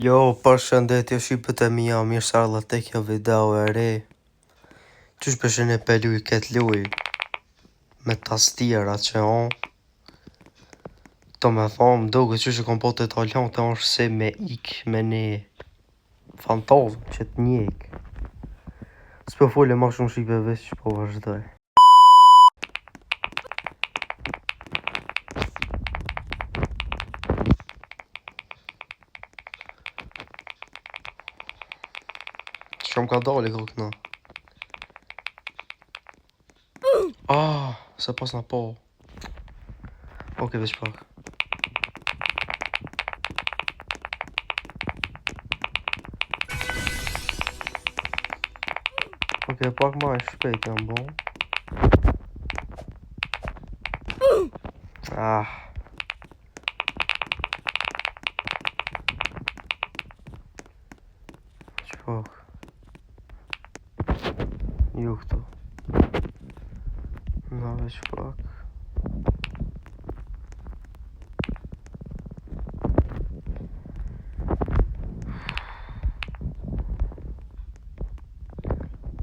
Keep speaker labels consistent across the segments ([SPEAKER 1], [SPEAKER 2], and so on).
[SPEAKER 1] Jo, përshëndetje shqipët e mia, mirë se ardhët tek kjo video e re. Qysh peshin e pelu I ket luj me tastiera që on. To me thonë, duke qysh e kom po të italian të është se me ik me një fantazm që të njek. S'po fole ma shumë shqipe veç që po vazhdoj. Shumë ka dali këna. Se pas na po. Oke, veç pak. Oke, pak ma e shpejt jam bon. Veç pak. Ju këtu. Na veç pak.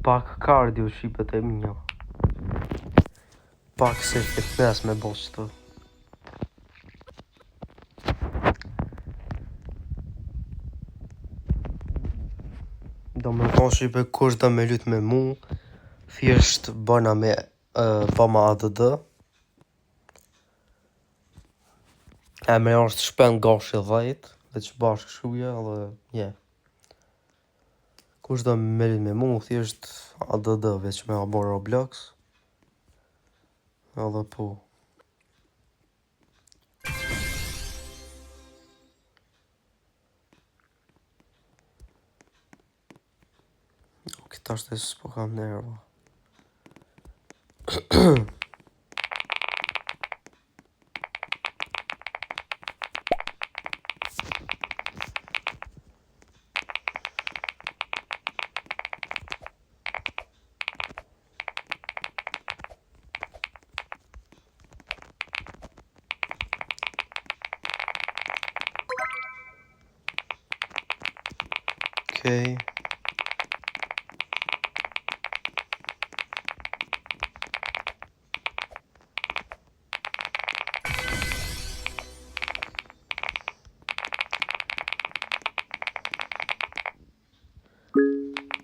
[SPEAKER 1] Pak kardio shqipet e mija. Pak se fitness me bo qëtë. Do me thonë shqipe kush do me lut me mu, thjesht bëna me bëma ADD. E me është shpend gashi 10, dhe që bashkë shuja dhe Kush do me lut me mu, thjesht ADD veç me abo Roblox. Edhe po. Këta është e s'po kam nerva. Okej.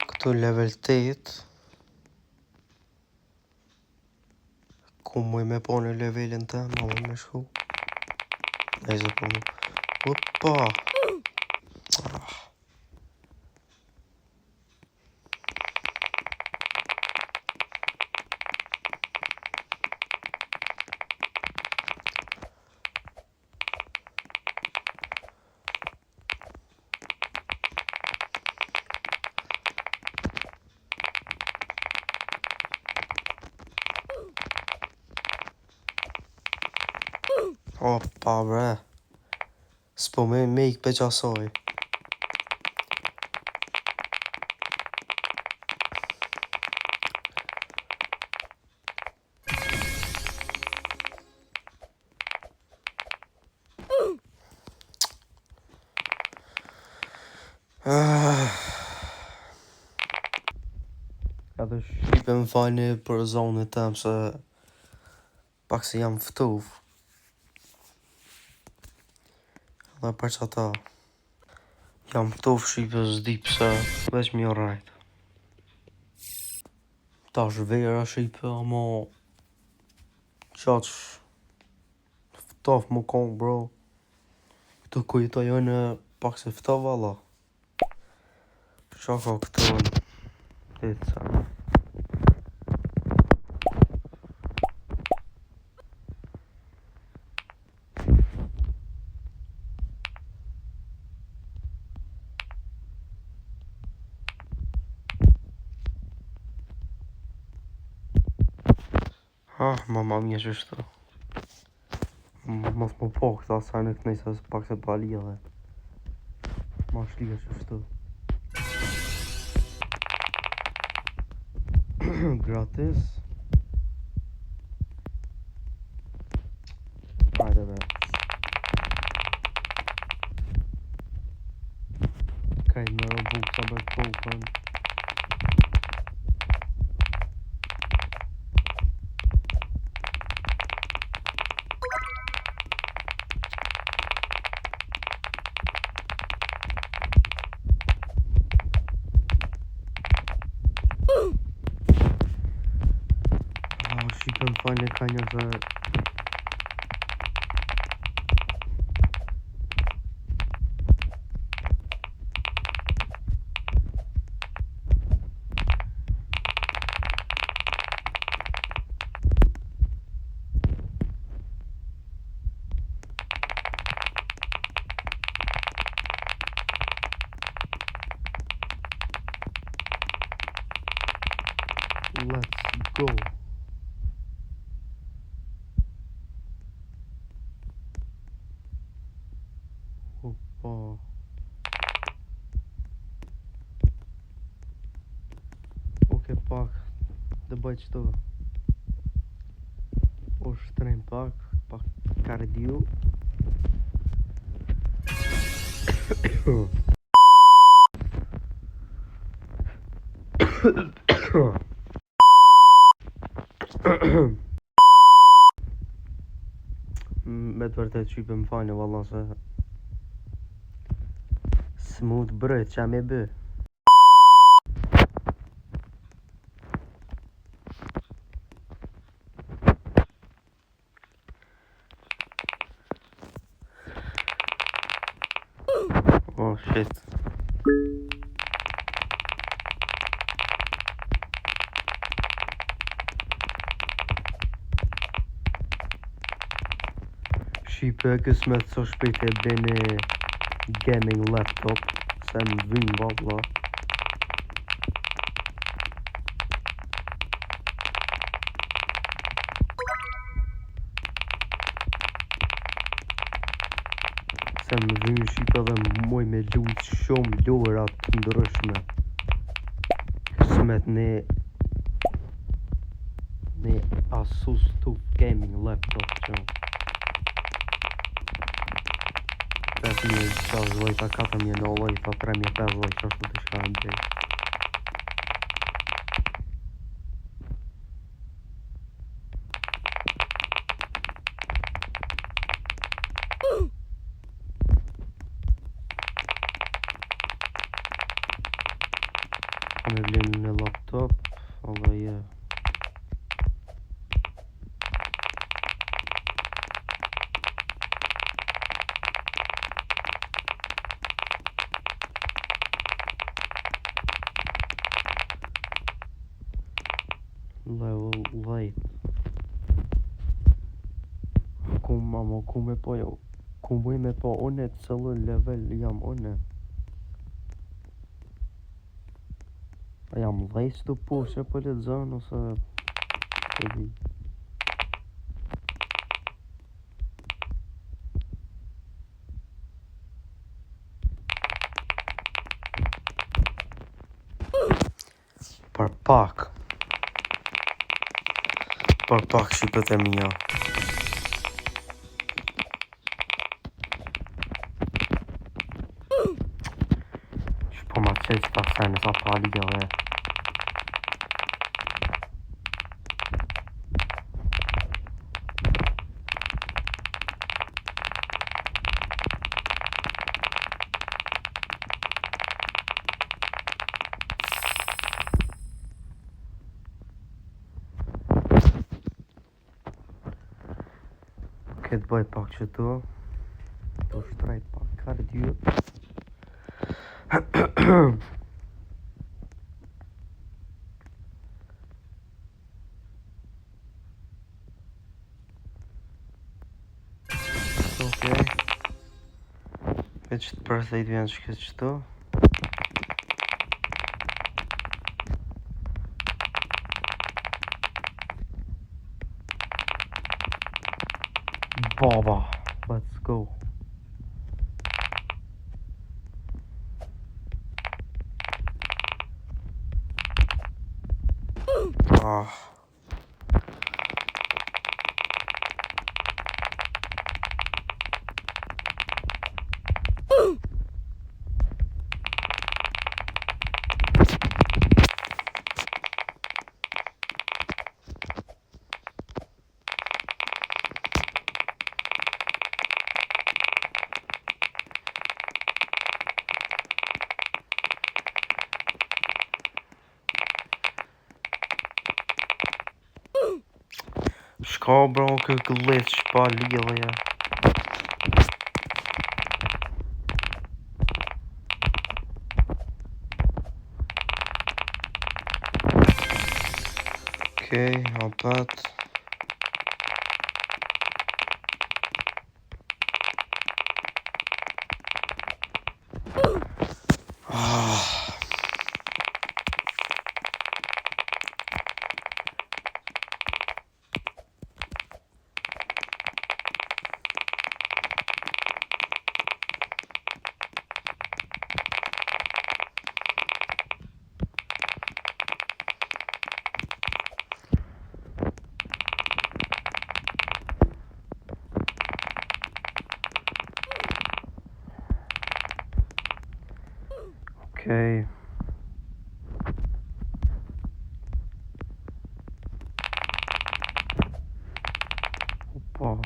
[SPEAKER 1] Këtu level 8. Ku muj me po në levelin të ma muj me shku. E zë po mu. Opa. Opa bre. S'po me ik pe qasoj. Edhe shqipe më fani për zonën tëm se pak se jam ftuf. Dhe për që ta jam ftuf shqipe s'di pse veç mi rajt. Ta është vera shqipe ama qaq ftuf mu kong bro. Këtu kujtoj jone pak se ftuf valla. Qa ka këtu ditë. Mamma mia që shtu. Mos më po këta sajnë këtë nejse pak se pa lidhe. Ma shlija që shtu. Gratis. Hajde be. Kaj në Robux a bërë kokën. Shikën fajnë ka njërë Let's go. Hoppa. Okej pak. Dhe bëj qëto. O shtrejm pak kardio. Me të vërtet shqipe më fajnë valla se smooth bërët qa me bë. Oh shit. Shqipe kësmet so shpejt e bene gaming laptop se më vynë valla. Se më vynë shqipe dhe moj me lujt shumë lojra të ndryshme. Kësmet ne Asus TUF gaming laptop që 5.000 ta 4.000 dollari ta 3.500 që është të shka në bej. Me vlenë në laptop, Allah je. Level 8. Ku me po jo? Ku me po une cëllë level jam une? A jam dhejs të poshe për le zënë ose të di? Për pak shqipët e mija. Shpo ma qeq ta sene sa pali dhe. Këtë bëj pak që të shtrejt pak kardio. Okej. Këtë që të përthejt vjen që këtë që të. Baba, let's go. S'ka bro kë glitch pa lidhje. Okej, hapet. Okej. Opa.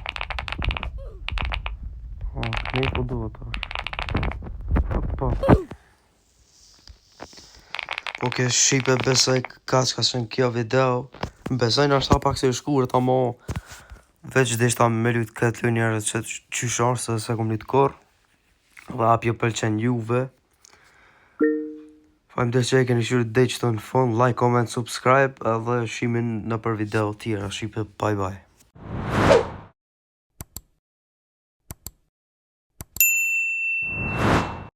[SPEAKER 1] Knipu duhet tash. Opa. Okej, shipe, besoj ka qenë kjo video. Besoj në ashta pak se shkurë ta mo. Veç dhe ishta me lut këtë lu njerët që qyshar se kom lut kur. Dhe apjo pëlqen juve. Faleminderit që e keni qysh deri këtu në fund. Like, comment, subscribe edhe shimin në për video tjera. Shipe, bye bye.